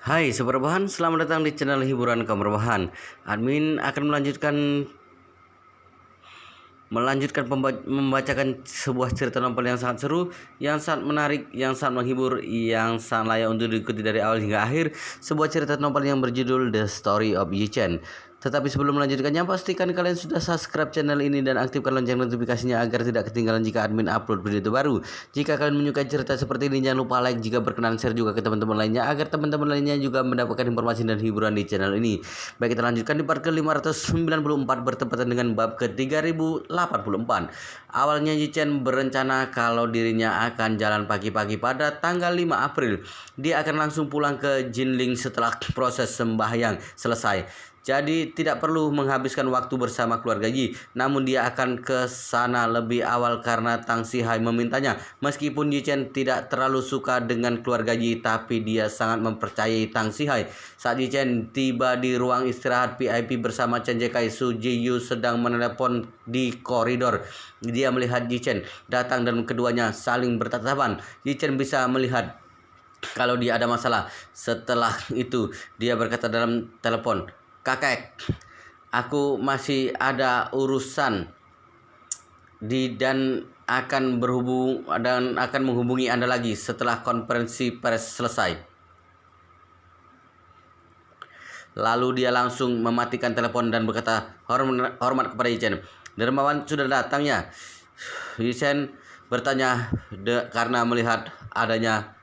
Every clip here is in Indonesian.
Hai Sobat Rebahan, selamat datang di channel hiburan kaum rebahan. Admin akan membacakan sebuah cerita novel yang sangat seru, yang sangat menarik, yang sangat menghibur, yang sangat layak untuk diikuti dari awal hingga akhir. Sebuah cerita novel yang berjudul The Story of Yi-Chen. Tetapi sebelum melanjutkannya, pastikan kalian sudah subscribe channel ini dan aktifkan lonceng notifikasinya agar tidak ketinggalan jika admin upload video terbaru. Jika kalian menyukai cerita seperti ini, jangan lupa like, jika berkenan share juga ke teman-teman lainnya agar teman-teman lainnya juga mendapatkan informasi dan hiburan di channel ini. Baik, kita lanjutkan di part ke-594 bertepatan dengan bab ke-3084. Awalnya Yi-Chen berencana kalau dirinya akan jalan pagi-pagi pada tanggal 5 April. Dia akan langsung pulang ke Jinling setelah proses sembahyang selesai. Jadi tidak perlu menghabiskan waktu bersama keluarga Yi. Namun dia akan ke sana lebih awal karena Tang Sihai memintanya. Meskipun Yi-Chen tidak terlalu suka dengan keluarga Yi, tapi dia sangat mempercayai Tang Sihai. Saat Yi-Chen tiba di ruang istirahat VIP bersama Chen Jekai, Su Jiyu sedang menelepon di koridor. Dia melihat Yi-Chen datang dan keduanya saling bertatapan. Yi-Chen bisa melihat kalau dia ada masalah. Setelah itu dia berkata dalam telepon, "Kakek, aku masih ada urusan dan akan menghubungi Anda lagi setelah konferensi pers selesai." Lalu dia langsung mematikan telepon dan berkata hormat kepada Yi-Chen, "Dermawan sudah datang ya?" Yi-Chen bertanya karena melihat adanya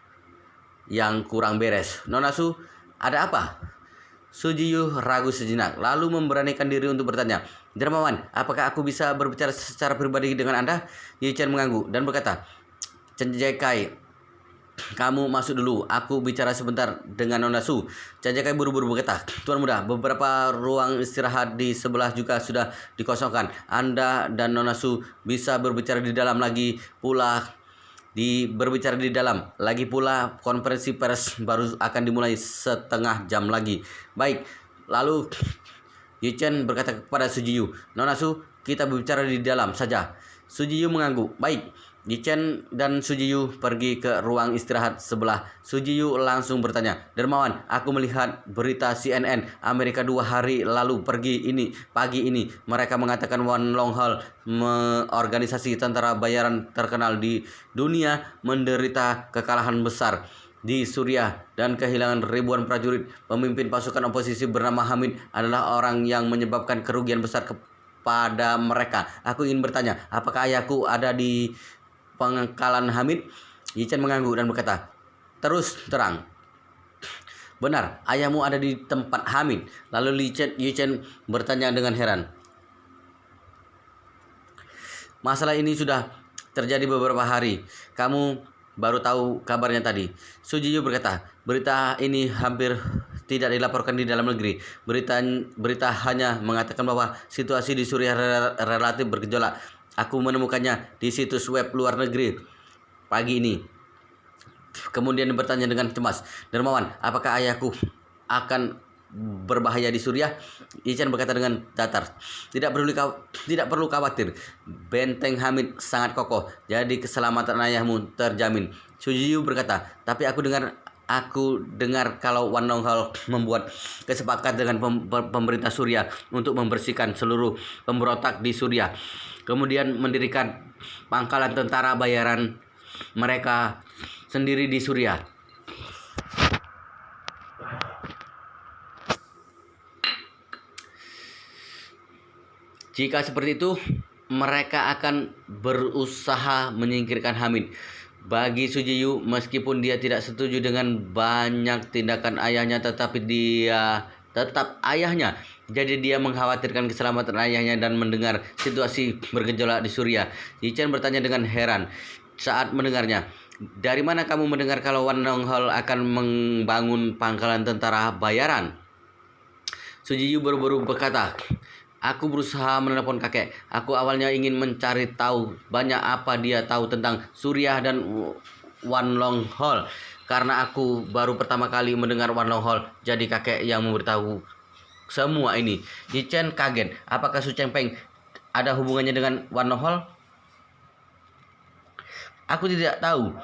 yang kurang beres. "Nona Su, ada apa?" Su Jiyu ragu sejenak, lalu memberanikan diri untuk bertanya, "Dermawan, apakah aku bisa berbicara secara pribadi dengan Anda?" Yi-Chen mengangguk dan berkata, "Chen Jekai, kamu masuk dulu, aku bicara sebentar dengan Nona Su." Chen Jekai buru-buru berkata, "Tuan muda, beberapa ruang istirahat di sebelah juga sudah dikosongkan. Anda dan Nona Su bisa berbicara di dalam lagi pula konferensi pers baru akan dimulai setengah jam lagi." "Baik." Lalu Yi-Chen berkata kepada Su Jiyu, "Nona Su, kita berbicara di dalam saja." Su Jiyu mengangguk. "Baik." Yi-Chen dan Su Jiyu pergi ke ruang istirahat sebelah. Su Jiyu langsung bertanya, "Dermawan, aku melihat berita CNN Amerika 2 hari lalu pagi ini. Mereka mengatakan Wan Longhao, organisasi tentara bayaran terkenal di dunia, menderita kekalahan besar di Suriah dan kehilangan ribuan prajurit. Pemimpin pasukan oposisi bernama Hamid adalah orang yang menyebabkan kerugian besar kepada mereka. Aku ingin bertanya, apakah ayahku ada di pangkalan Hamid?" Yi-Chen mengangguk dan berkata, "Terus terang, benar, ayahmu ada di tempat Hamid." Lalu Yi-Chen bertanya dengan heran, "Masalah ini sudah terjadi beberapa hari. Kamu baru tahu kabarnya tadi?" Su Jiyu berkata, "Berita ini hampir tidak dilaporkan di dalam negeri. Berita hanya mengatakan bahwa situasi di Suriah relatif bergejolak. Aku menemukannya di situs web luar negeri pagi ini." Kemudian bertanya dengan cemas, "Dermawan, apakah ayahku akan berbahaya di Suriah?" Yi-Chen berkata dengan datar, Tidak perlu khawatir. Benteng Hamid sangat kokoh, jadi keselamatan ayahmu terjamin." Su Jiyu berkata, "Tapi aku dengar kalau Wan Longhao membuat kesepakatan dengan pemerintah Suriah untuk membersihkan seluruh pemberontak di Suriah, kemudian mendirikan pangkalan tentara bayaran mereka sendiri di Suriah. Jika seperti itu, mereka akan berusaha menyingkirkan Hamid." Bagi Su Jiyu, meskipun dia tidak setuju dengan banyak tindakan ayahnya, tetapi dia tetap ayahnya. Jadi dia mengkhawatirkan keselamatan ayahnya dan mendengar situasi bergejolak di Suriah. Yi-Chen bertanya dengan heran saat mendengarnya, "Dari mana kamu mendengar kalau Wan Longhao akan membangun pangkalan tentara bayaran?" Su Jiyu buru-buru berkata, "Aku berusaha menelepon kakek. Aku awalnya ingin mencari tahu banyak apa dia tahu tentang Suriah dan Wan Longhao. Karena aku baru pertama kali mendengar Wan Longhao, jadi kakek yang memberitahu semua ini." Yi-Chen kaget. Apakah Su Chengpeng ada hubungannya dengan Wan Longhao? "Aku tidak tahu.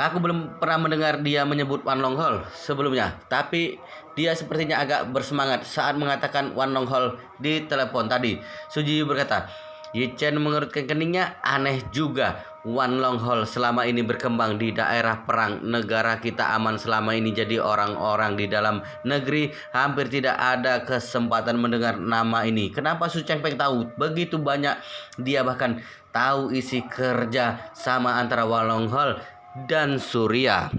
Aku belum pernah mendengar dia menyebut Wan Long Hol sebelumnya, tapi dia sepertinya agak bersemangat saat mengatakan Wan Long Hol di telepon tadi. Su Jiyu berkata, Yi Chen mengerutkan keningnya. Aneh juga, Wan Long Hol selama ini berkembang di daerah perang. Negara kita aman selama ini, jadi orang-orang di dalam negeri hampir tidak ada kesempatan mendengar nama ini. Kenapa Su Chengpeng tahu begitu banyak? Dia bahkan tahu isi kerja sama antara Wan Long Hol dan Surya.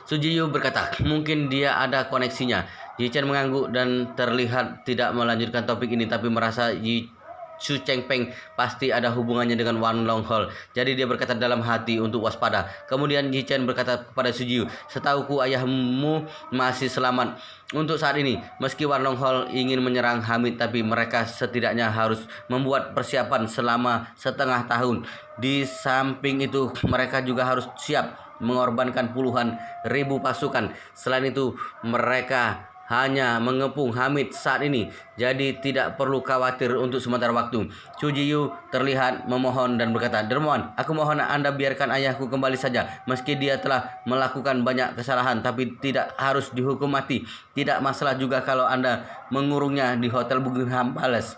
Su Jiyu berkata, mungkin dia ada koneksinya. Yi Chen mengangguk dan terlihat tidak melanjutkan topik ini, tapi merasa Su Chengpeng pasti ada hubungannya dengan Wan Long Hol. Jadi dia berkata dalam hati untuk waspada. Kemudian Yi Chen berkata kepada Su Jiyu, setauku ayahmu masih selamat untuk saat ini. Meski Wan Long Hol ingin menyerang Hamid, tapi mereka setidaknya harus membuat persiapan selama setengah tahun. Di samping itu mereka juga harus siap mengorbankan puluhan ribu pasukan. Selain itu mereka hanya mengepung Hamid saat ini, jadi tidak perlu khawatir untuk sementara waktu. Su Jiyu terlihat memohon dan berkata, dermawan, aku mohon Anda biarkan ayahku kembali saja. Meski dia telah melakukan banyak kesalahan, tapi tidak harus dihukum mati. Tidak masalah juga kalau Anda mengurungnya di Hotel Buckingham Palace.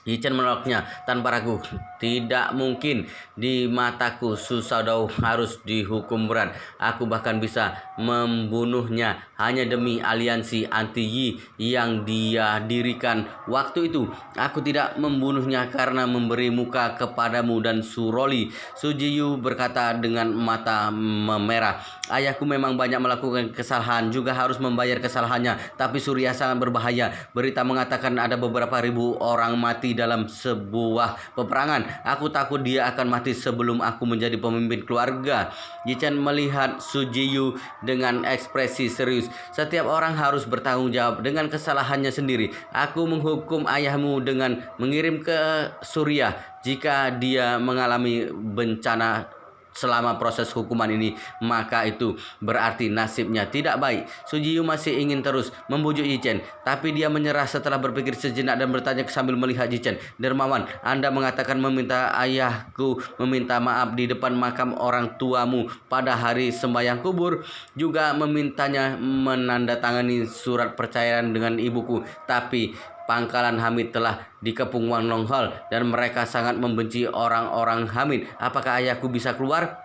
Yi Chen menolaknya tanpa ragu. Tidak mungkin, di mataku Su Shaodao harus dihukum berat. Aku bahkan bisa membunuhnya hanya demi aliansi anti Yi yang dia dirikan waktu itu. Aku tidak membunuhnya karena memberi muka kepadamu dan Suroli. Su Jiyu berkata dengan mata memerah. Ayahku memang banyak melakukan kesalahan, juga harus membayar kesalahannya. Tapi Surya sangat berbahaya. Berita mengatakan ada beberapa ribu orang mati dalam sebuah peperangan. Aku takut dia akan mati sebelum aku menjadi pemimpin keluarga. Yi Chen melihat Su Jiyu dengan ekspresi serius. Setiap orang harus bertanggung jawab dengan kesalahannya sendiri. Aku menghukum ayahmu dengan mengirim ke Surya jika dia mengalami bencana selama proses hukuman ini, maka itu berarti nasibnya tidak baik. Su Jiyu masih ingin terus membujuk Yi Chen, tapi dia menyerah setelah berpikir sejenak dan bertanya sambil melihat Yi Chen, dermawan, Anda mengatakan meminta ayahku meminta maaf di depan makam orang tuamu pada hari sembahyang kubur, juga memintanya menandatangani surat percayaan dengan ibuku, tapi pangkalan Hamid telah dikepung Wan Long Hol dan mereka sangat membenci orang-orang Hamid. Apakah ayahku bisa keluar?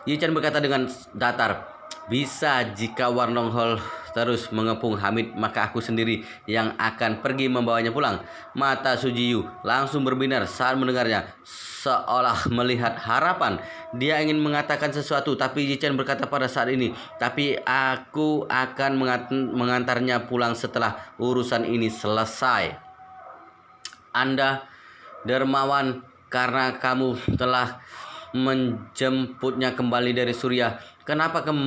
Yi Chen berkata dengan datar, bisa jika Wan Long Hol terus mengepung Hamid, maka aku sendiri yang akan pergi membawanya pulang. Mata Su Jiyu langsung berbinar saat mendengarnya, seolah melihat harapan. Dia ingin mengatakan sesuatu, tapi Yi Chen berkata pada saat ini, tapi aku akan mengantarnya pulang setelah urusan ini selesai. Anda dermawan karena kamu telah menjemputnya kembali dari Surya. Kenapa kamu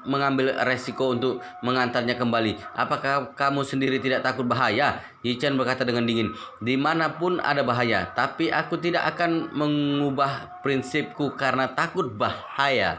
mengambil resiko untuk mengantarnya kembali? Apakah kamu sendiri tidak takut bahaya? Yi Chen berkata dengan dingin, dimanapun ada bahaya, tapi aku tidak akan mengubah prinsipku karena takut bahaya.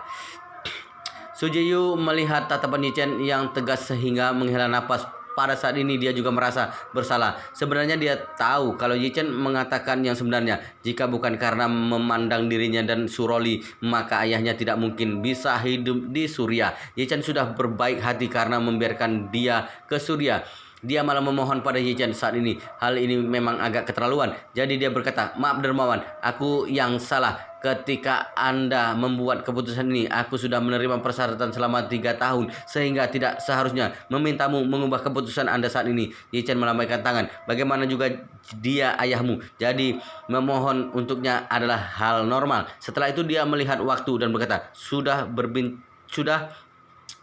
Su Jiyu melihat tatapan Yi Chen yang tegas sehingga menghela napas. Pada saat ini dia juga merasa bersalah. Sebenarnya dia tahu kalau Yi Chen mengatakan yang sebenarnya. Jika bukan karena memandang dirinya dan Suroli, maka ayahnya tidak mungkin bisa hidup di Surya. Yi Chen sudah berbaik hati karena membiarkan dia ke Surya. Dia malah memohon pada Yi Chen saat ini. Hal ini memang agak keterlaluan. Jadi dia berkata, maaf dermawan, aku yang salah. Ketika Anda membuat keputusan ini, aku sudah menerima persyaratan selama 3 tahun, sehingga tidak seharusnya memintamu mengubah keputusan Anda saat ini. Yi Chen melambaikan tangan. Bagaimana juga dia ayahmu, jadi memohon untuknya adalah hal normal. Setelah itu dia melihat waktu dan berkata, sudah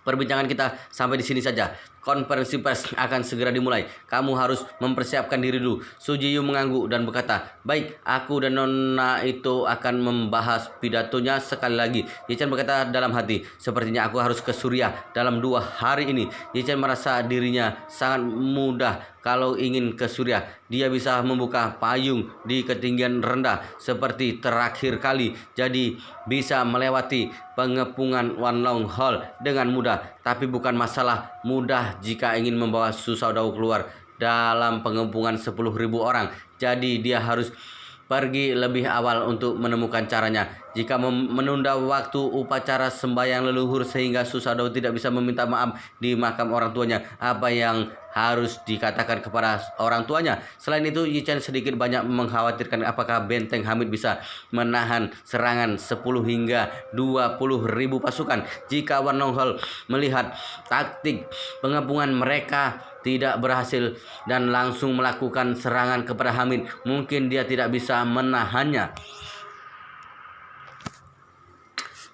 perbincangan kita sampai di sini saja. Konferensi pers akan segera dimulai. Kamu harus mempersiapkan diri dulu. Su Jiyu mengangguk dan berkata, baik, aku dan nona itu akan membahas pidatonya sekali lagi. Yi Chen berkata dalam hati, sepertinya aku harus ke Surya dalam 2 hari ini. Yi Chen merasa dirinya sangat mudah kalau ingin ke Surya. Dia bisa membuka payung di ketinggian rendah seperti terakhir kali. Jadi bisa melewati pengepungan Wan Long Hol dengan mudah. Tapi bukan masalah mudah jika ingin membawa Su Shaodao keluar dalam pengepungan 10.000 orang. Jadi dia harus pergi lebih awal untuk menemukan caranya. Jika menunda waktu upacara sembahyang leluhur sehingga Susadol tidak bisa meminta maaf di makam orang tuanya, apa yang harus dikatakan kepada orang tuanya? Selain itu, Yi Chen sedikit banyak mengkhawatirkan apakah benteng Hamid bisa menahan serangan 10 hingga 20 ribu pasukan. Jika Wan Longhol melihat taktik pengepungan mereka tidak berhasil dan langsung melakukan serangan kepada Hamid, mungkin dia tidak bisa menahannya.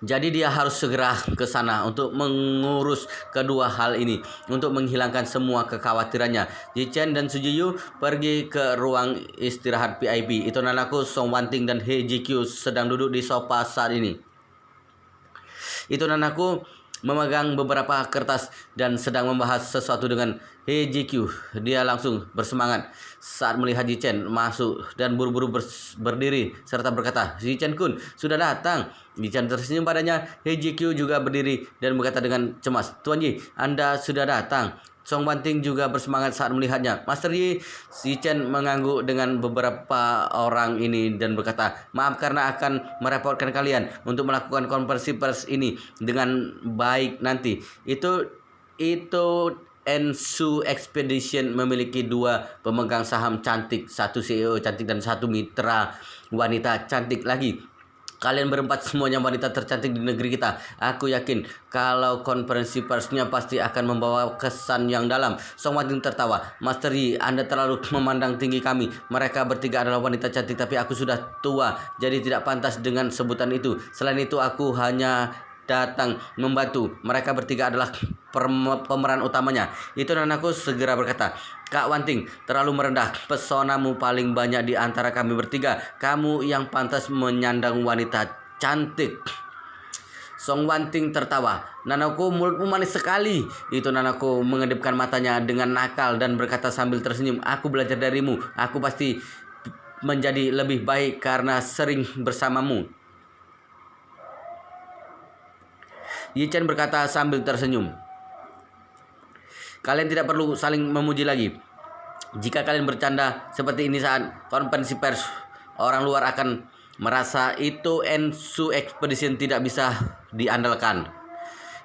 Jadi dia harus segera ke sana untuk mengurus kedua hal ini, untuk menghilangkan semua kekhawatirannya. Yi Chen dan Su Jiyu pergi ke ruang istirahat VIP. Itu nanaku Song Wanting dan He Ji-kyu sedang duduk di sofa saat ini. Itu nanaku memegang beberapa kertas dan sedang membahas sesuatu dengan He Ji-kyu. Dia langsung bersemangat saat melihat Yi Chen masuk dan buru-buru berdiri serta berkata, "Yi Chen Kun sudah datang." Yi Chen tersenyum padanya. He Ji-kyu juga berdiri dan berkata dengan cemas, "Tuan Yi, Anda sudah datang." Song Wanting juga bersemangat saat melihatnya. "Master Yi." Yi Chen mengangguk dengan beberapa orang ini dan berkata, "Maaf karena akan merepotkan kalian untuk melakukan konversi pers ini dengan baik nanti." Itu Ensu Expedition memiliki 2 pemegang saham cantik, 1 CEO cantik dan 1 mitra wanita cantik lagi. Kalian berempat semuanya wanita tercantik di negeri kita. Aku yakin kalau konferensi persnya pasti akan membawa kesan yang dalam. Song Wanting tertawa. "Master Yi, Anda terlalu memandang tinggi kami. Mereka bertiga adalah wanita cantik, tapi aku sudah tua, jadi tidak pantas dengan sebutan itu. Selain itu, aku hanya datang membantu. Mereka bertiga adalah pemeran utamanya." Itu nanaku segera berkata, "Kak Wanting, terlalu merendah. Pesonamu paling banyak di antara kami bertiga. Kamu yang pantas menyandang wanita cantik." Song Wanting tertawa. "Nanaku, mulutmu manis sekali." Itu nanaku mengedipkan matanya dengan nakal dan berkata sambil tersenyum, "Aku belajar darimu. Aku pasti menjadi lebih baik karena sering bersamamu." Yi Chen berkata sambil tersenyum, "Kalian tidak perlu saling memuji lagi. Jika kalian bercanda seperti ini saat konferensi pers, orang luar akan merasa itu Ensu Expedition tidak bisa diandalkan."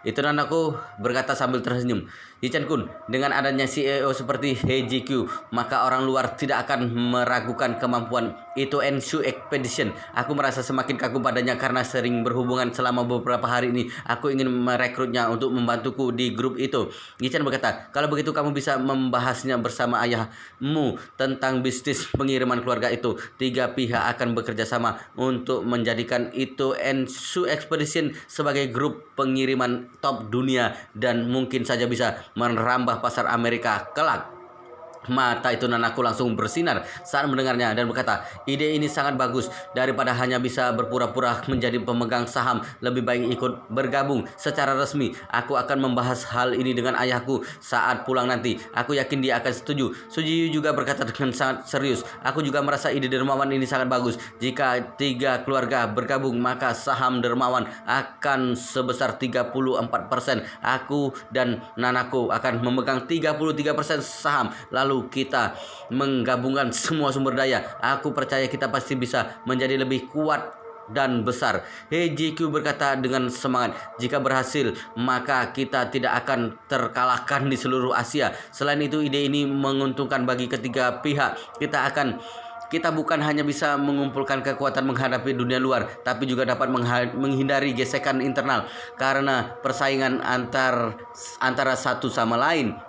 Itu nanaku berkata sambil tersenyum, "Yi Chen Kun, dengan adanya CEO seperti He Ji-kyu, maka orang luar tidak akan meragukan kemampuan itu Ensu Expedition. Aku merasa semakin kagum padanya karena sering berhubungan selama beberapa hari ini. Aku ingin merekrutnya untuk membantuku di grup itu." Yi Chen berkata, "Kalau begitu kamu bisa membahasnya bersama ayahmu tentang bisnis pengiriman keluarga itu. 3 pihak akan bekerja sama untuk menjadikan itu Ensu Expedition sebagai grup pengiriman top dunia dan mungkin saja bisa merambah pasar Amerika kelak." Mata itu nanaku langsung bersinar saat mendengarnya dan berkata, "Ide ini sangat bagus. Daripada hanya bisa berpura-pura menjadi pemegang saham, lebih baik ikut bergabung secara resmi. Aku akan membahas hal ini dengan ayahku saat pulang nanti. Aku yakin dia akan setuju." Su Jiyu juga berkata dengan sangat serius, "Aku juga merasa ide Dermawan ini sangat bagus. Jika 3 keluarga bergabung, maka saham Dermawan akan sebesar 34%. Aku dan nanaku akan memegang 33% saham. Lalu kita menggabungkan semua sumber daya. Aku percaya kita pasti bisa menjadi lebih kuat dan besar." He Ji-kyu berkata dengan semangat, "Jika berhasil, maka kita tidak akan terkalahkan di seluruh Asia. Selain itu, ide ini menguntungkan bagi ketiga pihak. Kita bukan hanya bisa mengumpulkan kekuatan menghadapi dunia luar, tapi juga dapat menghindari gesekan internal karena persaingan antara satu sama lain."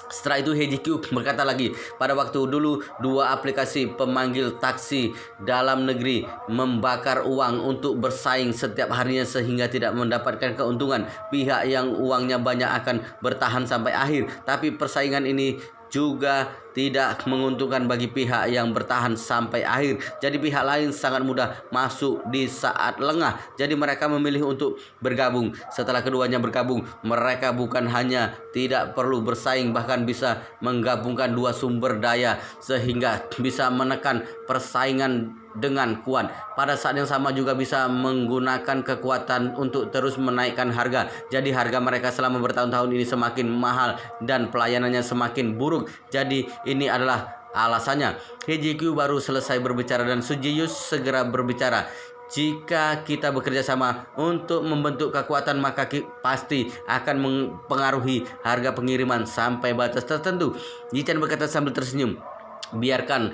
Setelah itu He Ji-kyu berkata lagi, "Pada waktu dulu 2 aplikasi pemanggil taksi dalam negeri membakar uang untuk bersaing setiap harinya sehingga tidak mendapatkan keuntungan. Pihak yang uangnya banyak akan bertahan sampai akhir, tapi persaingan ini juga tidak menguntungkan bagi pihak yang bertahan sampai akhir. Jadi pihak lain sangat mudah masuk di saat lengah. Jadi mereka memilih untuk bergabung. Setelah keduanya bergabung, mereka bukan hanya tidak perlu bersaing, bahkan bisa menggabungkan 2 sumber daya sehingga bisa menekan persaingan dengan kuat. Pada saat yang sama juga bisa menggunakan kekuatan untuk terus menaikkan harga. Jadi harga mereka selama bertahun-tahun ini semakin mahal dan pelayanannya semakin buruk. Jadi ini adalah alasannya. He Ji-kyu baru selesai berbicara dan Su Ji-yus segera berbicara. Jika kita bekerja sama untuk membentuk kekuatan, maka pasti akan mempengaruhi harga pengiriman sampai batas tertentu. Yi-chan berkata sambil tersenyum. Biarkan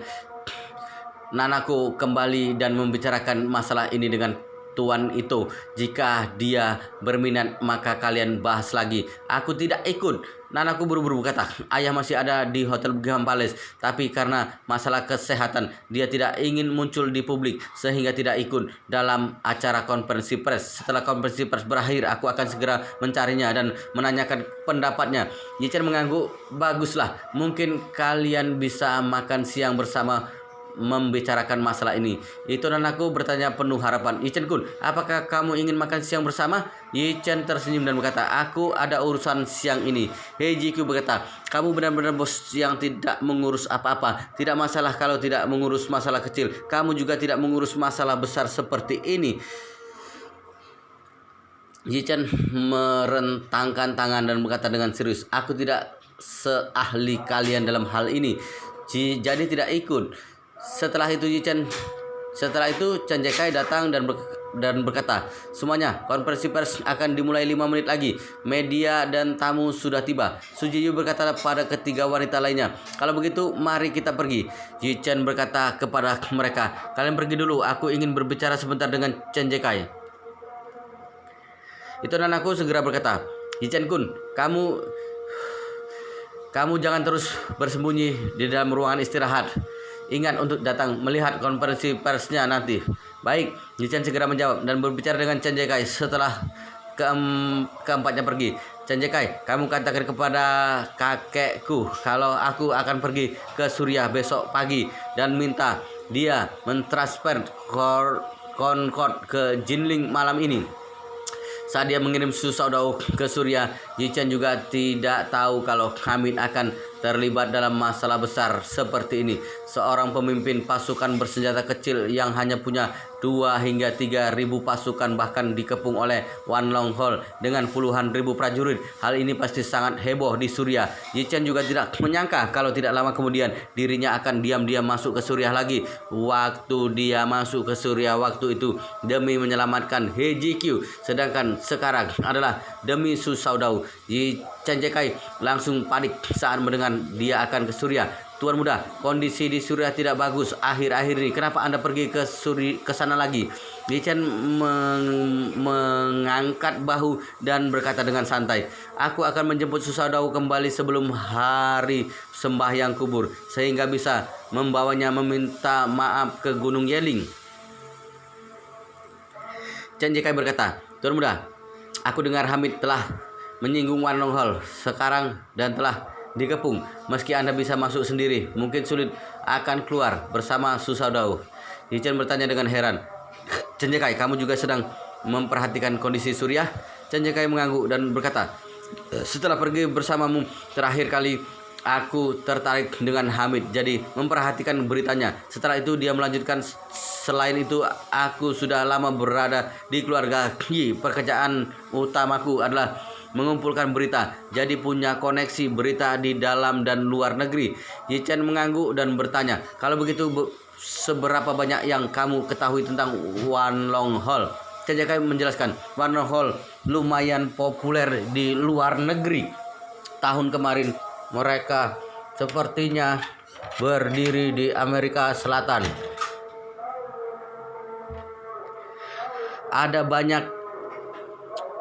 Nanako kembali dan membicarakan masalah ini dengan Tuan Ito. Jika dia berminat, maka kalian bahas lagi. Aku tidak ikut. Nanako buru-buru berkata, ayah masih ada di Hotel Buckingham Palace, tapi karena masalah kesehatan, dia tidak ingin muncul di publik, sehingga tidak ikut dalam acara konferensi pers. Setelah konferensi pers berakhir, aku akan segera mencarinya dan menanyakan pendapatnya. Yi-chan mengangguk, baguslah, mungkin kalian bisa makan siang bersama membicarakan masalah ini. Itu Nanako bertanya penuh harapan. Yi-chan-kun, apakah kamu ingin makan siang bersama? Yi-chan tersenyum dan berkata, aku ada urusan siang ini. He Ji-kyu berkata, kamu benar-benar bos yang tidak mengurus apa-apa. Tidak masalah kalau tidak mengurus masalah kecil. Kamu juga tidak mengurus masalah besar seperti ini. Yi-chan merentangkan tangan dan berkata dengan serius, aku tidak seahli kalian dalam hal ini, jadi tidak ikut. Setelah itu Chan Jae-kai datang dan berkata, semuanya, konferensi pers akan dimulai 5 menit lagi. Media dan tamu sudah tiba. Su Ji-yu berkata pada ketiga wanita lainnya, kalau begitu mari kita pergi. Yi-chan berkata kepada mereka, kalian pergi dulu, aku ingin berbicara sebentar dengan Chan Jae-kai. Itu Nanako segera berkata, Yi-chan-kun, kamu jangan terus bersembunyi di dalam ruangan istirahat. Ingat untuk datang melihat konferensi persnya nanti. Baik, Yi-chan segera menjawab dan berbicara dengan Chan Jae-kai setelah keempatnya pergi. Chan Jae-kai, kamu katakan kepada kakekku kalau aku akan pergi ke Suriah besok pagi dan minta dia mentransfer Concorde ke Jinling malam ini. Saat dia mengirim Susaudao ke Suriah, Yi-chan juga tidak tahu kalau Hamid akan terlibat dalam masalah besar seperti ini. Seorang pemimpin pasukan bersenjata kecil yang hanya punya 2 hingga 3 ribu pasukan bahkan dikepung oleh Wan Long Hol dengan puluhan ribu prajurit. Hal ini pasti sangat heboh di Suriah. Yi-chan juga tidak menyangka kalau tidak lama kemudian dirinya akan diam-diam masuk ke Suriah lagi. Waktu dia masuk ke Suriah waktu itu demi menyelamatkan He Ji-kyu, sedangkan sekarang adalah demi Susaudao. Chan Jae-kai langsung panik saat mendengar dia akan ke Suriah. Tuan muda, kondisi di Suriah tidak bagus akhir-akhir ini. Kenapa Anda pergi ke sana lagi? Yi-chan mengangkat bahu dan berkata dengan santai, aku akan menjemput Susaudao kembali sebelum hari sembahyang kubur, sehingga bisa membawanya meminta maaf ke Gunung Yeling. Chan Jae-kai berkata, Tuan muda, aku dengar Hamid telah menyinggung Wan Long Hol sekarang dan telah dikepung. Meski Anda bisa masuk sendiri, mungkin sulit akan keluar bersama Susaudao. Yi-chan bertanya dengan heran. Chan Jae-kai, kamu juga sedang memperhatikan kondisi Suriah? Chan Jae-kai mengangguk dan berkata, setelah pergi bersamamu terakhir kali, aku tertarik dengan Hamid, jadi memperhatikan beritanya. Setelah itu dia melanjutkan, selain itu aku sudah lama berada di keluarga Yi. Pekerjaan utamaku adalah mengumpulkan berita, jadi punya koneksi berita di dalam dan luar negeri. Yi-chan mengangguk dan bertanya, kalau begitu seberapa banyak yang kamu ketahui tentang Wan Long Hol? Chan Jae-kai menjelaskan, Wan Long Hol lumayan populer di luar negeri. Tahun kemarin mereka sepertinya berdiri di Amerika Selatan. Ada banyak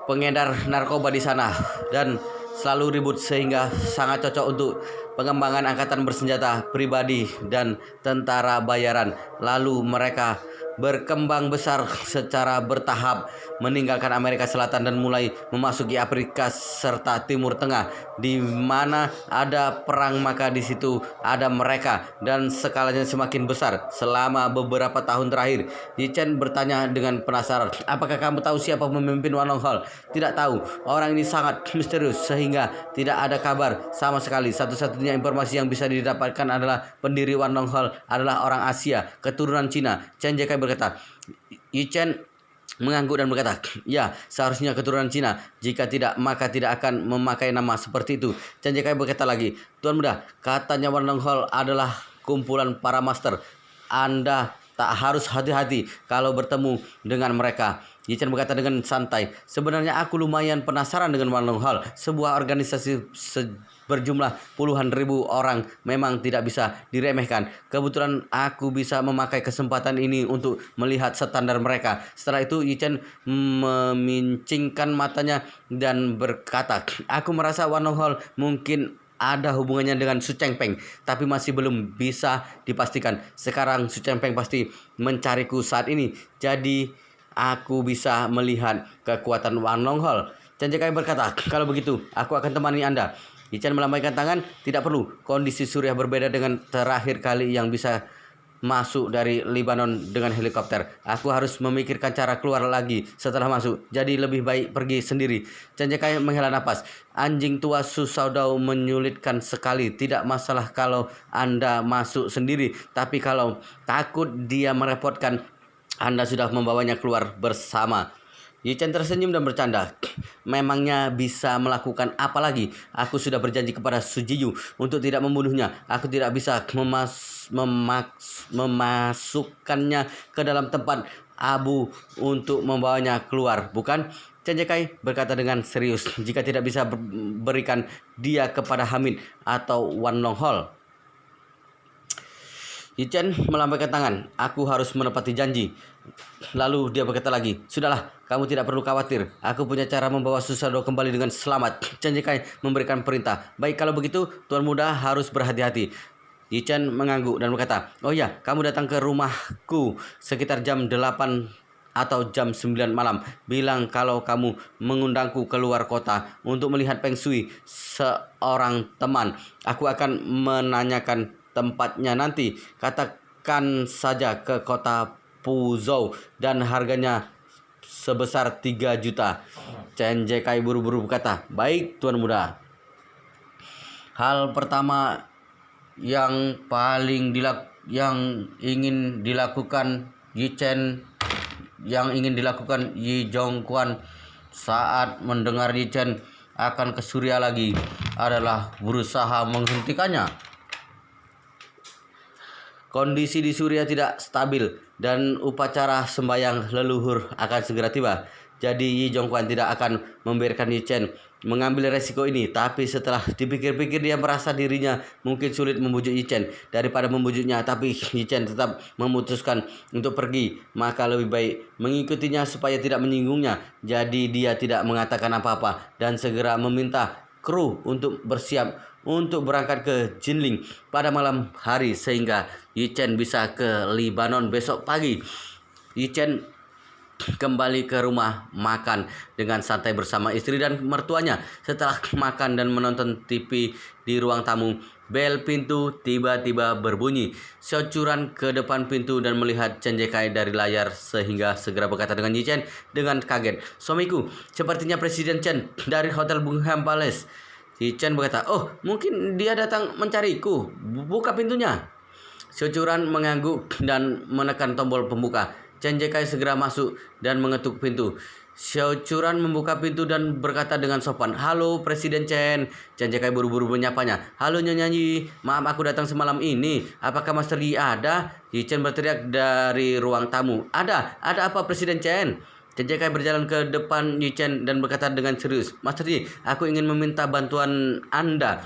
pengedar narkoba di sana dan selalu ribut, sehingga sangat cocok untuk pengembangan angkatan bersenjata pribadi dan tentara bayaran. Lalu mereka berkembang besar secara bertahap, meninggalkan Amerika Selatan dan mulai memasuki Afrika serta Timur Tengah. Di mana ada perang, maka di situ ada mereka, dan skalanya semakin besar selama beberapa tahun terakhir. Yi-chan bertanya dengan penasaran, apakah kamu tahu siapa pemimpin Wan Long Hol? Tidak tahu. Orang ini sangat misterius sehingga tidak ada kabar sama sekali. Satu-satunya informasi yang bisa didapatkan adalah pendiri Wan Long Hol adalah orang Asia, keturunan Cina. Chan Jae-kai berkata. Yi-chan mengangguk dan berkata, ya, seharusnya keturunan Cina. Jika tidak, maka tidak akan memakai nama seperti itu. Chan Jae-kai berkata lagi, Tuan muda, katanya Wan Long Hol adalah kumpulan para master. Anda tak harus hati-hati kalau bertemu dengan mereka. Yi Chen berkata dengan santai, sebenarnya aku lumayan penasaran dengan Wan Long Hall. Sebuah organisasi berjumlah puluhan ribu orang memang tidak bisa diremehkan. Kebetulan aku bisa memakai kesempatan ini untuk melihat standar mereka. Setelah itu Yi Chen memincingkan matanya dan berkata, aku merasa Wan Long Hall mungkin ada hubungannya dengan Su Chengpeng, tapi masih belum bisa dipastikan. Sekarang Su Chengpeng pasti mencariku saat ini, jadi aku bisa melihat kekuatan Wan Long Hall. Chen Jekai berkata, kalau begitu aku akan temani Anda. Yi Chen melambaikan tangan, tidak perlu. Kondisi Surya berbeda dengan terakhir kali yang bisa masuk dari Lebanon dengan helikopter. Aku harus memikirkan cara keluar lagi setelah masuk. Jadi lebih baik pergi sendiri. Chen Jekai menghela napas. Anjing tua Su Shaodao menyulitkan sekali. Tidak masalah kalau Anda masuk sendiri. Tapi kalau takut dia merepotkan, Anda sudah membawanya keluar bersama. Yi Chen tersenyum dan bercanda. Memangnya bisa melakukan apa lagi? Aku sudah berjanji kepada Su Jiyu untuk tidak membunuhnya. Aku tidak bisa memasukkannya ke dalam tempat abu untuk membawanya keluar, bukan? Chen Jekai berkata dengan serius, jika tidak bisa berikan dia kepada Hamid atau Wan Long Hall. Yi Chen melambaikan tangan, aku harus menepati janji. Lalu dia berkata lagi, sudahlah, kamu tidak perlu khawatir. Aku punya cara membawa Su Shaodao kembali dengan selamat. Chen Jekai memberikan perintah. Baik, kalau begitu, Tuan Muda harus berhati-hati. Yi Chen mengangguk dan berkata, oh ya, kamu datang ke rumahku sekitar jam 8 atau jam 9 malam. Bilang kalau kamu mengundangku keluar kota untuk melihat Peng Shui, seorang teman. Aku akan menanyakan tempatnya nanti. Katakan saja ke kota Puzhou dan harganya sebesar 3 juta. Chen Jekai buru-buru berkata, baik Tuan Muda. Hal pertama yang ingin dilakukan Yi Zhongquan saat mendengar Yi Chen akan ke Surya lagi adalah berusaha menghentikannya. Kondisi di Surya tidak stabil dan upacara sembahyang leluhur akan segera tiba. Jadi Yi Zhongquan tidak akan membiarkan Yi Chen mengambil resiko ini. Tapi setelah dipikir-pikir dia merasa dirinya mungkin sulit membujuk Yi Chen. Daripada membujuknya tapi Yi Chen tetap memutuskan untuk pergi, maka lebih baik mengikutinya supaya tidak menyinggungnya. Jadi dia tidak mengatakan apa-apa dan segera meminta kru untuk bersiap untuk berangkat ke Jinling pada malam hari sehingga Yi Chen bisa ke Lebanon besok pagi. Yi Chen kembali ke rumah makan dengan santai bersama istri dan mertuanya. Setelah makan dan menonton TV di ruang tamu, bel pintu tiba-tiba berbunyi. Xiao Churan ke depan pintu dan melihat Chen Jekai dari layar sehingga segera berkata dengan Yi Chen dengan kaget, suamiku, sepertinya Presiden Chen dari Hotel Buckingham Palace. Yi Chen berkata, oh mungkin dia datang mencariku, buka pintunya. Xiao Churan mengangguk dan menekan tombol pembuka. Chen Jekai segera masuk dan mengetuk pintu. Xiao Churan membuka pintu dan berkata dengan sopan, halo Presiden Chen. Chen Jekai buru-buru menyapanya, halo Nyonya Yi, maaf aku datang semalam ini. Apakah Master Yi ada? Yi Chen berteriak dari ruang tamu, ada apa Presiden Chen? Chen Jekai berjalan ke depan Yi Chen dan berkata dengan serius, Master Yi, aku ingin meminta bantuan Anda.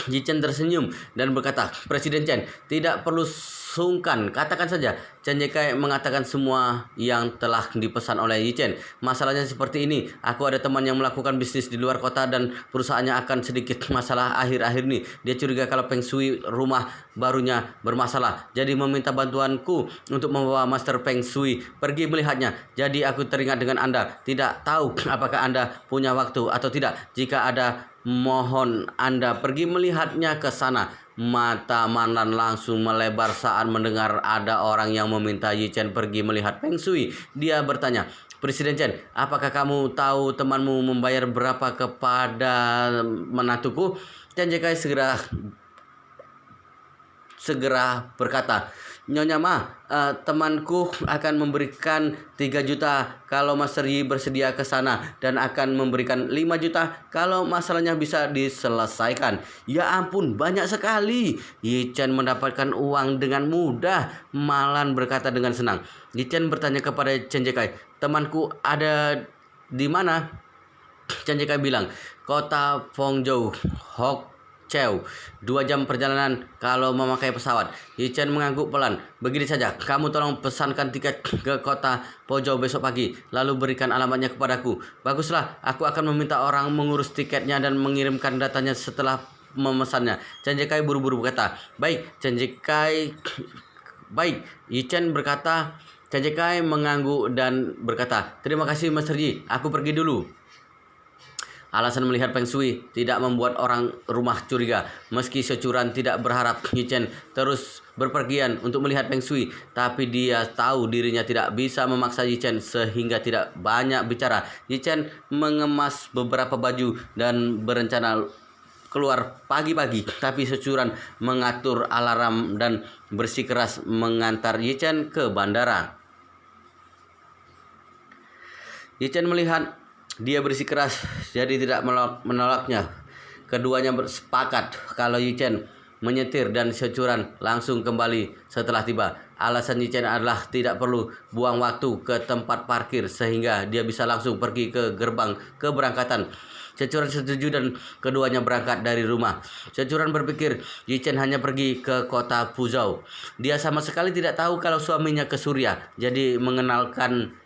Yi Chen tersenyum dan berkata, Presiden Chen, tidak perlu sungkan, katakan saja. Chen Jekai mengatakan semua yang telah dipesan oleh Yi Chen. Masalahnya seperti ini, aku ada teman yang melakukan bisnis di luar kota dan perusahaannya akan sedikit masalah akhir-akhir ini. Dia curiga kalau Peng Shui rumah barunya bermasalah. Jadi meminta bantuanku untuk membawa Master Peng Shui pergi melihatnya. Jadi aku teringat dengan Anda. Tidak tahu apakah Anda punya waktu atau tidak. Jika ada, mohon Anda pergi melihatnya ke sana. Mata Mandan langsung melebar saat mendengar ada orang yang meminta Yi Chen pergi melihat Peng Shui. Dia bertanya, Presiden Chen, apakah kamu tahu temanmu membayar berapa kepada menantuku? Chen Jekai segera berkata, Nyonya Ma, temanku akan memberikan 3 juta kalau Master Yi bersedia ke sana dan akan memberikan 5 juta kalau masalahnya bisa diselesaikan. Ya ampun, banyak sekali. Yi Chen mendapatkan uang dengan mudah. Malan berkata dengan senang. Yi Chen bertanya kepada Chen Jekai, temanku ada di mana? Chen Jekai bilang, kota Fengzhou, Hokcheu, 2 jam perjalanan kalau memakai pesawat. Yi Chen mengangguk pelan. Begini saja, kamu tolong pesankan tiket ke kota Fengzhou besok pagi, lalu berikan alamatnya kepadaku. Baguslah, aku akan meminta orang mengurus tiketnya dan mengirimkan datanya setelah memesannya. Chen Jekai buru-buru berkata, baik. Baik, Yi Chen berkata. Chen Jekai mengangguk dan berkata, terima kasih Master Yi, aku pergi dulu. Alasan melihat Feng Shui tidak membuat orang rumah curiga. Meski securan tidak berharap Yi Chen terus berpergian untuk melihat Feng Shui, tapi dia tahu dirinya tidak bisa memaksa Yi Chen sehingga tidak banyak bicara. Yi Chen mengemas beberapa baju dan berencana keluar pagi-pagi, tapi securan mengatur alarm dan bersikeras mengantar Yi Chen ke bandara. Yi Chen melihat dia bersikeras, jadi tidak menolaknya. Keduanya bersepakat kalau Yi Chen menyetir dan securan langsung kembali setelah tiba. Alasan Yi Chen adalah tidak perlu buang waktu ke tempat parkir sehingga dia bisa langsung pergi ke gerbang keberangkatan. Securan setuju dan keduanya berangkat dari rumah. Securan berpikir Yi Chen hanya pergi ke kota Fuzhou. Dia sama sekali tidak tahu kalau suaminya ke Suriah, jadi mengenalkan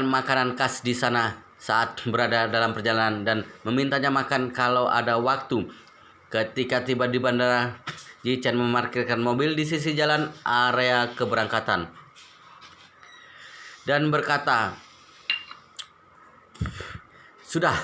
makanan khas di sana saat berada dalam perjalanan dan memintanya makan kalau ada waktu. Ketika tiba di bandara, Yi Chen memarkirkan mobil di sisi jalan area keberangkatan dan berkata, sudah,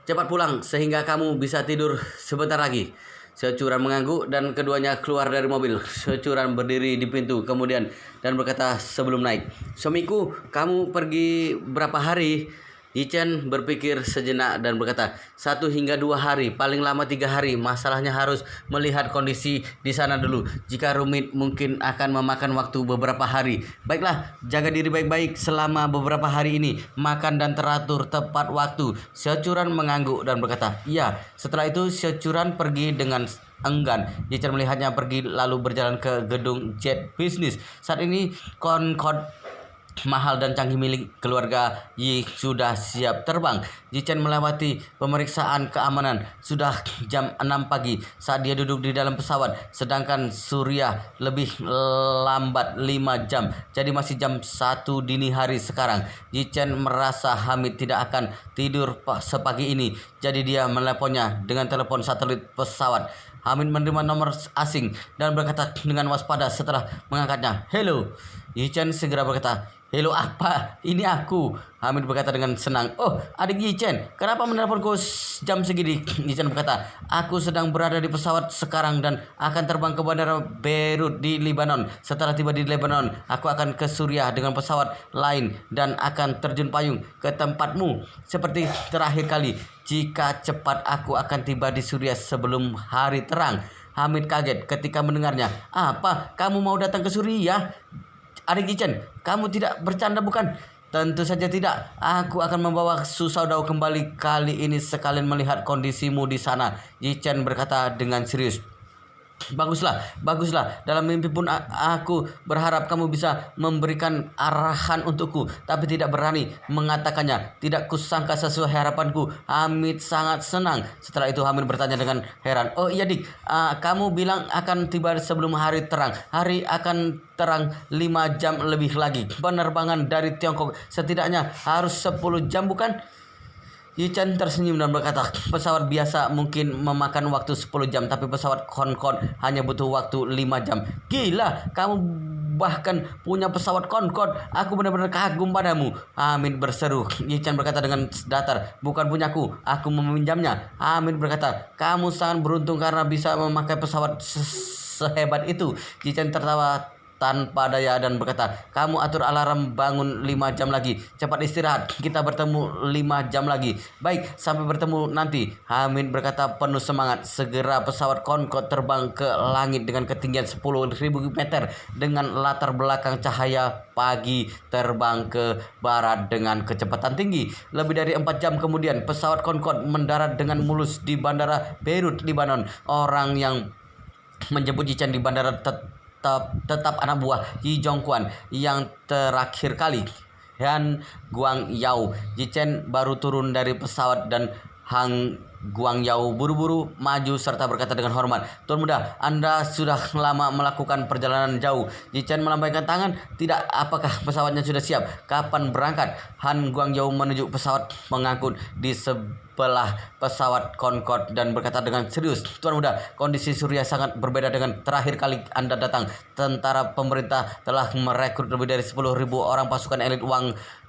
cepat pulang sehingga kamu bisa tidur sebentar lagi. Securan mengangguk dan keduanya keluar dari mobil. Securan berdiri di pintu kemudian dan berkata sebelum naik, suamiku, kamu pergi berapa hari? Yi Chen berpikir sejenak dan berkata, 1 hingga 2 hari, paling lama 3 hari. Masalahnya harus melihat kondisi di sana dulu. Jika rumit mungkin akan memakan waktu beberapa hari. Baiklah, jaga diri baik-baik selama beberapa hari ini. Makan dan teratur tepat waktu. Securan mengangguk dan berkata, iya. Setelah itu Securan pergi dengan enggan. Yi Chen melihatnya pergi lalu berjalan ke gedung jet bisnis. Saat ini Concorde mahal dan canggih milik keluarga Yi sudah siap terbang. Yi Chen melewati pemeriksaan keamanan. Sudah jam 6 pagi saat dia duduk di dalam pesawat, sedangkan Suriah lebih lambat 5 jam. Jadi masih jam 1 dini hari sekarang. Yi Chen merasa Hamid tidak akan tidur sepagi ini. Jadi dia meneleponnya dengan telepon satelit pesawat. Hamid menerima nomor asing dan berkata dengan waspada setelah mengangkatnya, "Hello." Yi Chen segera berkata, "Hello apa? Ini aku." Hamid berkata dengan senang, "Oh, adik Yi Chen, kenapa menelponku jam segini?" Yi Chen berkata, "Aku sedang berada di pesawat sekarang dan akan terbang ke bandara Beirut di Lebanon. Setelah tiba di Lebanon, aku akan ke Suriah dengan pesawat lain dan akan terjun payung ke tempatmu seperti terakhir kali. Jika cepat, aku akan tiba di Suriah sebelum hari terang." Hamid kaget ketika mendengarnya. "Apa? Kamu mau datang ke Suriah? Adik Yi Chen, kamu tidak bercanda bukan?" "Tentu saja tidak. Aku akan membawa Susaudau kembali kali ini sekalian melihat kondisimu di sana." Yi Chen berkata dengan serius. Baguslah, baguslah. Dalam mimpi pun aku berharap kamu bisa memberikan arahan untukku, tapi tidak berani mengatakannya. Tidak kusangka sesuai harapanku." Hamid sangat senang. Setelah itu Hamid bertanya dengan heran, "Oh iya dik, kamu bilang akan tiba sebelum hari terang. Hari akan terang 5 jam lebih lagi. Penerbangan dari Tiongkok setidaknya harus 10 jam bukan?" Yi Chen tersenyum dan berkata, "Pesawat biasa mungkin memakan waktu 10 jam, tapi pesawat Concorde hanya butuh waktu 5 jam. Gila, kamu bahkan punya pesawat Concorde. Aku benar-benar kagum padamu." Hamid berseru. Yi Chen berkata dengan datar, "Bukan punyaku, aku meminjamnya." Hamid berkata, "Kamu sangat beruntung karena bisa memakai pesawat sehebat itu." Yi Chen tertawa tanpa daya dan berkata, "Kamu atur alarm bangun 5 jam lagi. Cepat istirahat, kita bertemu 5 jam lagi." "Baik, sampai bertemu nanti," Hamid berkata penuh semangat. Segera pesawat Concorde terbang ke langit dengan ketinggian 10.000 meter dengan latar belakang cahaya pagi terbang ke barat dengan kecepatan tinggi. Lebih dari 4 jam kemudian, pesawat Concorde mendarat dengan mulus di bandara Beirut, Lebanon. Orang yang menjemput Yi Chen di bandara tetap anak buah Yi Zhongquan yang terakhir kali, Han Guangyao. Yi Chen baru turun dari pesawat dan Han Guangyao buru-buru maju serta berkata dengan hormat, "Tuan muda, Anda sudah lama melakukan perjalanan jauh." Yi Chen melambaikan tangan. "Tidak, apakah pesawatnya sudah siap? Kapan berangkat?" Han Guangyao menunjuk pesawat pengangkut di sebelah pesawat Concorde dan berkata dengan serius, "Tuan muda, kondisi Suriah sangat berbeda dengan terakhir kali Anda datang. Tentara pemerintah telah merekrut lebih dari 10.000 orang pasukan elit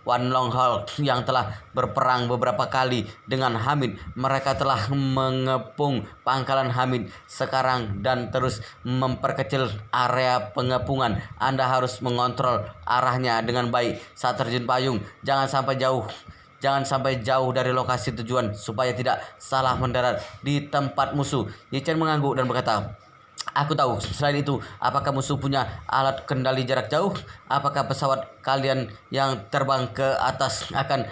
Wan Longhol yang telah berperang beberapa kali dengan Hamid. Mereka telah mengepung pangkalan Hamid sekarang dan terus memperkecil area pengepungan. Anda harus mengontrol arahnya dengan baik saat terjun payung. Jangan sampai jauh dari lokasi tujuan supaya tidak salah mendarat di tempat musuh." Yi Chen mengangguk dan berkata, "Aku tahu. Selain itu, apakah musuh punya alat kendali jarak jauh? Apakah pesawat kalian yang terbang ke atas akan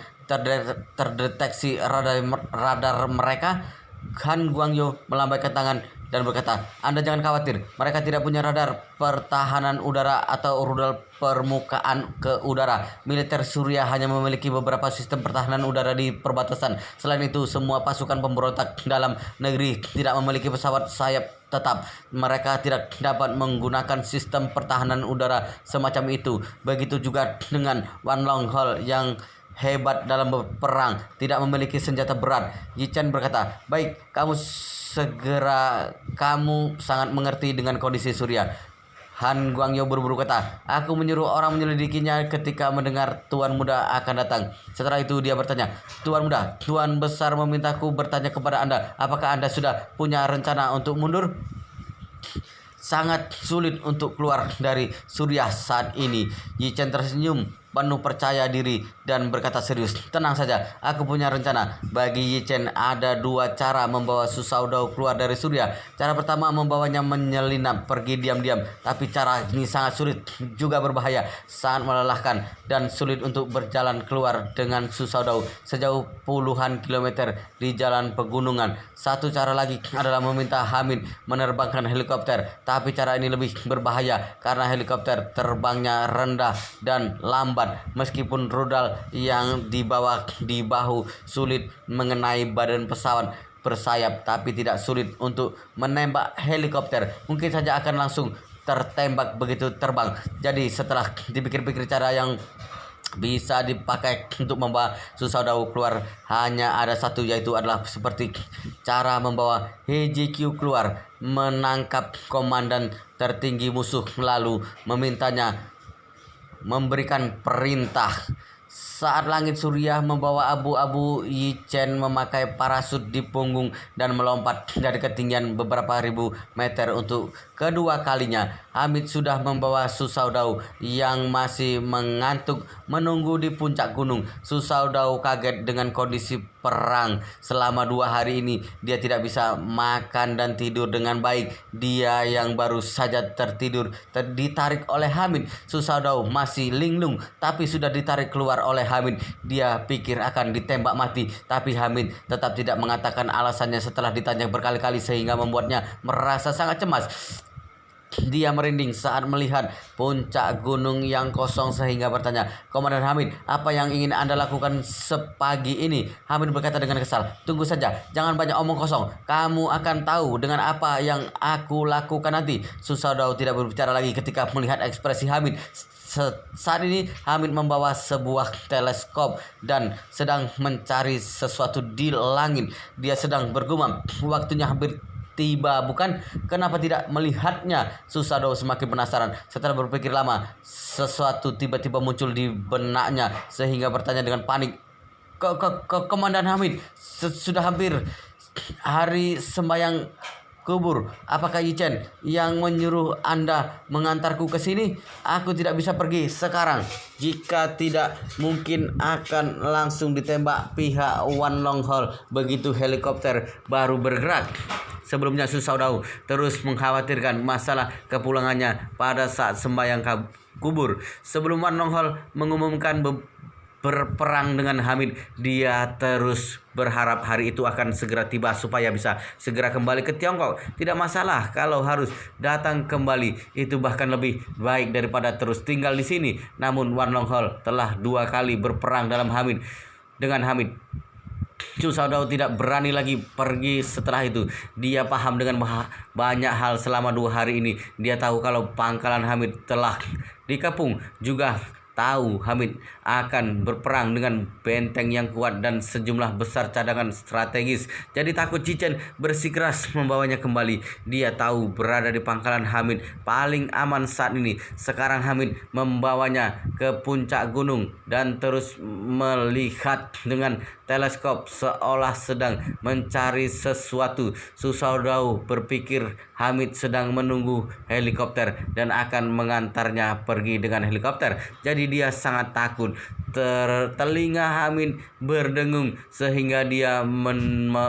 terdeteksi radar mereka?" Han Guangyao melambaikan tangan dan berkata, "Anda jangan khawatir. Mereka tidak punya radar pertahanan udara atau rudal permukaan ke udara. Militer Suriah hanya memiliki beberapa sistem pertahanan udara di perbatasan. Selain itu, semua pasukan pemberontak dalam negeri tidak memiliki pesawat sayap tetap. Mereka tidak dapat menggunakan sistem pertahanan udara semacam itu. Begitu juga dengan Wan Longhol yang hebat dalam berperang, tidak memiliki senjata berat." Yi Chen berkata, "Baik, kamu sangat mengerti dengan kondisi Suriah." Han Guangyao buru-buru kata, "Aku menyuruh orang menyelidikinya ketika mendengar Tuan Muda akan datang." Setelah itu dia bertanya, "Tuan Muda, Tuan Besar memintaku bertanya kepada Anda, apakah Anda sudah punya rencana untuk mundur?" "Sangat sulit untuk keluar dari Suriah saat ini." Yi Chen tersenyum penuh percaya diri dan berkata serius, "Tenang saja, aku punya rencana." Bagi Yi Chen ada 2 cara membawa Su Shaodao keluar dari Suriah. Cara pertama membawanya menyelinap pergi diam-diam, tapi cara ini sangat sulit, juga berbahaya, sangat melelahkan dan sulit untuk berjalan keluar dengan Su Shaodao sejauh puluhan kilometer di jalan pegunungan. Satu cara lagi adalah meminta Hamid menerbangkan helikopter, tapi cara ini lebih berbahaya karena helikopter terbangnya rendah dan lambat. Meskipun rudal yang dibawa di bahu sulit mengenai badan pesawat bersayap, tapi tidak sulit untuk menembak helikopter. Mungkin saja akan langsung tertembak begitu terbang. Jadi setelah dipikir-pikir, cara yang bisa dipakai untuk membawa Su Shaodao keluar hanya ada satu, yaitu adalah seperti cara membawa HJQ keluar, menangkap komandan tertinggi musuh lalu memintanya memberikan perintah. Saat langit Suriah membawa abu-abu, Yi Chen memakai parasut di punggung dan melompat dari ketinggian beberapa ribu meter untuk kedua kalinya. Hamid sudah membawa Su Shaodao yang masih mengantuk menunggu di puncak gunung. Su Shaodao kaget dengan kondisi perang. Selama 2 hari ini dia tidak bisa makan dan tidur dengan baik. Dia yang baru saja tertidur ditarik oleh Hamid. Su Shaodao masih linglung tapi sudah ditarik keluar oleh Hamid. Dia pikir akan ditembak mati, tapi Hamid tetap tidak mengatakan alasannya setelah ditanya berkali-kali sehingga membuatnya merasa sangat cemas. Dia merinding saat melihat puncak gunung yang kosong sehingga bertanya, "Komandan Hamid, apa yang ingin Anda lakukan sepagi ini?" Hamid berkata dengan kesal, "Tunggu saja, jangan banyak omong kosong. Kamu akan tahu dengan apa yang aku lakukan nanti." Su Shaodao tidak berbicara lagi ketika melihat ekspresi Hamid. Saat ini Hamid membawa sebuah teleskop dan sedang mencari sesuatu di langit. Dia sedang bergumam, "Waktunya hampir tiba, bukan? Kenapa tidak melihatnya?" Su Shaodao semakin penasaran. Setelah berpikir lama, sesuatu tiba-tiba muncul di benaknya sehingga bertanya dengan panik, Komandan Hamid, sudah hampir hari sembahyang kubur. Apakah Yichen yang menyuruh Anda mengantarku ke sini? Aku tidak bisa pergi sekarang. Jika tidak, mungkin akan langsung ditembak pihak Wan Long Hall begitu helikopter baru bergerak. Sebelumnya Su Shaodao terus mengkhawatirkan masalah kepulangannya pada saat sembahyang kubur. Sebelum Wan Long Hall mengumumkan berperang dengan Hamid, dia terus berharap hari itu akan segera tiba supaya bisa segera kembali ke Tiongkok. Tidak masalah kalau harus datang kembali, itu bahkan lebih baik daripada terus tinggal di sini. Namun Wan Long Hall telah 2 kali berperang dengan Hamid. Su Shaodao tidak berani lagi pergi setelah itu. Dia paham dengan banyak hal selama 2 hari ini. Dia tahu kalau pangkalan Hamid telah dikepung, juga tahu Hamid akan berperang dengan benteng yang kuat dan sejumlah besar cadangan strategis. Jadi takut Yichen bersikeras membawanya kembali. Dia tahu berada di pangkalan Hamid paling aman saat ini. Sekarang Hamid membawanya ke puncak gunung dan terus melihat dengan teleskop seolah sedang mencari sesuatu. Su Shaodao berpikir Hamid sedang menunggu helikopter dan akan mengantarnya pergi dengan helikopter. Jadi dia sangat takut. Telinga Hamid berdengung sehingga dia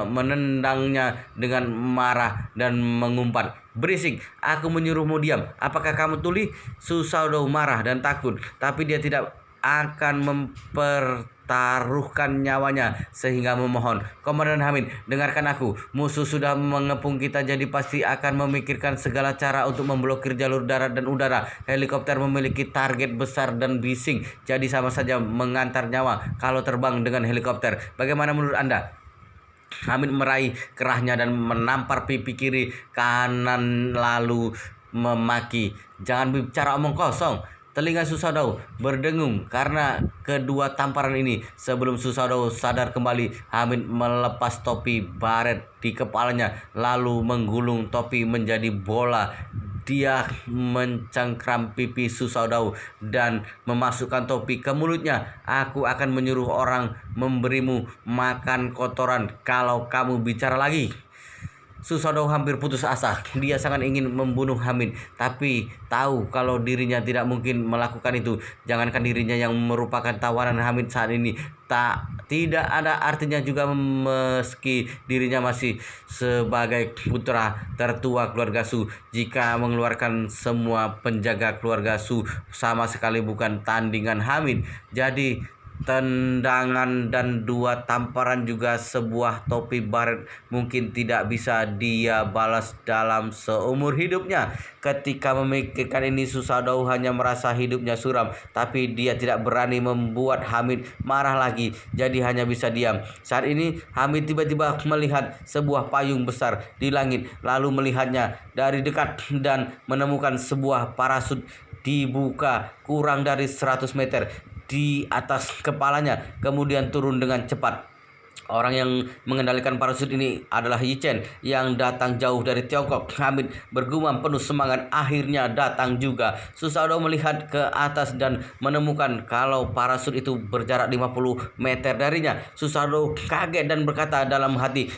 menendangnya dengan marah dan mengumpat, "Berisik, aku menyuruhmu diam. Apakah kamu tuli?" Su Shaodao marah dan takut, tapi dia tidak akan mempertaruhkan nyawanya sehingga memohon, "Komandan Hamid, dengarkan aku. Musuh sudah mengepung kita, jadi pasti akan memikirkan segala cara untuk memblokir jalur darat dan udara. Helikopter memiliki target besar dan bising, jadi sama saja mengantar nyawa kalau terbang dengan helikopter. Bagaimana menurut Anda?" Hamid meraih kerahnya dan menampar pipi kiri kanan lalu memaki, "Jangan bicara omong kosong." Telinga Su Shaodao berdengung karena kedua tamparan ini. Sebelum Su Shaodao sadar kembali, Hamid melepas topi baret di kepalanya lalu menggulung topi menjadi bola. Dia mencengkram pipi Su Shaodao dan memasukkan topi ke mulutnya. "Aku akan menyuruh orang memberimu makan kotoran kalau kamu bicara lagi." Su Shaodao hampir putus asa. Dia sangat ingin membunuh Hamid, tapi tahu kalau dirinya tidak mungkin melakukan itu. Jangankan dirinya yang merupakan tawanan Hamid saat ini, tidak ada artinya juga meski dirinya masih sebagai putra tertua keluarga Su. Jika mengeluarkan semua penjaga keluarga Su sama sekali bukan tandingan Hamid. Jadi tendangan dan 2 tamparan juga sebuah topi baret mungkin tidak bisa dia balas dalam seumur hidupnya. Ketika memikirkan ini, Su Shaodao hanya merasa hidupnya suram, tapi dia tidak berani membuat Hamid marah lagi, jadi hanya bisa diam. Saat ini Hamid tiba-tiba melihat sebuah payung besar di langit, lalu melihatnya dari dekat dan menemukan sebuah parasut dibuka kurang dari 100 meter di atas kepalanya, kemudian turun dengan cepat. Orang yang mengendalikan parasut ini adalah Yichen yang datang jauh dari Tiongkok. Hamid bergumam penuh semangat, akhirnya datang juga. Su Shaodao melihat ke atas dan menemukan kalau parasut itu berjarak 50 meter darinya. Su Shaodao kaget dan berkata dalam hati,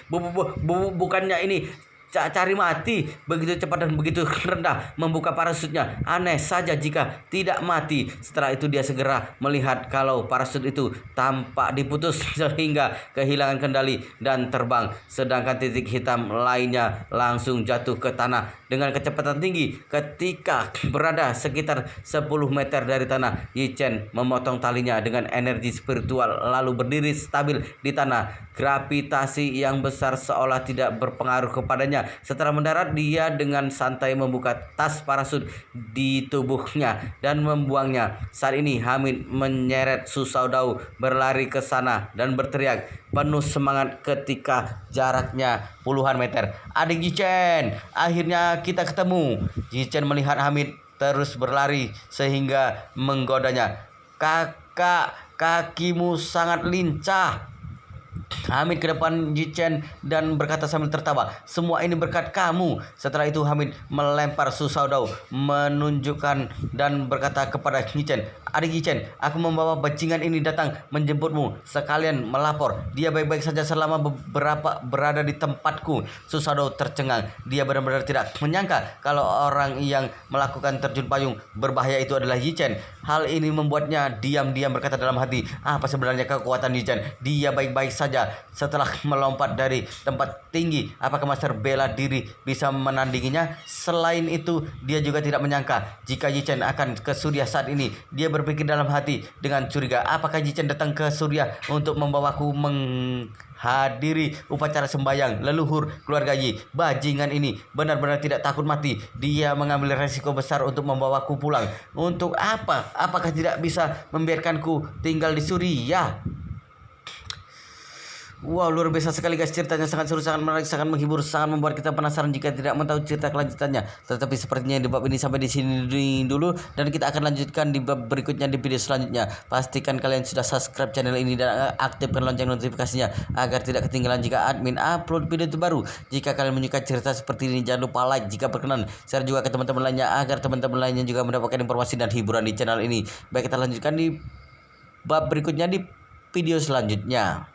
bukannya ini cari mati." Begitu cepat dan begitu rendah membuka parasutnya. Aneh saja jika tidak mati. Setelah itu dia segera melihat kalau parasut itu tampak diputus sehingga kehilangan kendali dan terbang. Sedangkan titik hitam lainnya langsung jatuh ke tanah dengan kecepatan tinggi. Ketika berada sekitar 10 meter dari tanah, Yichen memotong talinya dengan energi spiritual lalu berdiri stabil di tanah. Gravitasi yang besar seolah tidak berpengaruh kepadanya. Setelah mendarat, dia dengan santai membuka tas parasut di tubuhnya dan membuangnya. Saat ini Hamid menyeret Su Shaodao berlari ke sana dan berteriak penuh semangat ketika jaraknya puluhan meter, "Adik Yichen, akhirnya kita ketemu." Yichen melihat Hamid terus berlari sehingga menggodanya. "Kakak, kakimu sangat lincah." Hamid ke depan Yichen dan berkata sambil tertawa, "Semua ini berkat kamu." Setelah itu Hamid melempar Susaudau menunjukkan dan berkata kepada Yichen, "Adik Yichen, aku membawa bajingan ini datang menjemputmu sekalian melapor. Dia baik-baik saja selama beberapa berada di tempatku." Susaudau tercengang. Dia benar-benar tidak menyangka kalau orang yang melakukan terjun payung berbahaya itu adalah Yichen. Hal ini membuatnya diam-diam berkata dalam hati, apa sebenarnya kekuatan Yichen? Dia baik-baik saja setelah melompat dari tempat tinggi. Apakah Master bela diri bisa menandinginya? Selain itu, dia juga tidak menyangka jika Yichen akan ke Surya saat ini. Dia berpikir dalam hati dengan curiga, apakah Yichen datang ke Surya untuk membawaku menghadiri upacara sembahyang leluhur keluarga Yi? Bajingan ini benar-benar tidak takut mati. Dia mengambil resiko besar untuk membawaku pulang. Untuk apa? Apakah tidak bisa membiarkanku tinggal di Surya? Wow, luar biasa sekali guys, ceritanya sangat seru, sangat menarik, sangat menghibur, sangat membuat kita penasaran jika tidak mau tahu cerita kelanjutannya. Tetapi sepertinya di bab ini sampai di sini dulu, dan kita akan lanjutkan di bab berikutnya di video selanjutnya. Pastikan kalian sudah subscribe channel ini dan aktifkan lonceng notifikasinya agar tidak ketinggalan jika admin upload video terbaru. Jika kalian menyukai cerita seperti ini, jangan lupa like jika berkenan, share juga ke teman-teman lainnya agar teman-teman lainnya juga mendapatkan informasi dan hiburan di channel ini. Baik, kita lanjutkan di bab berikutnya di video selanjutnya.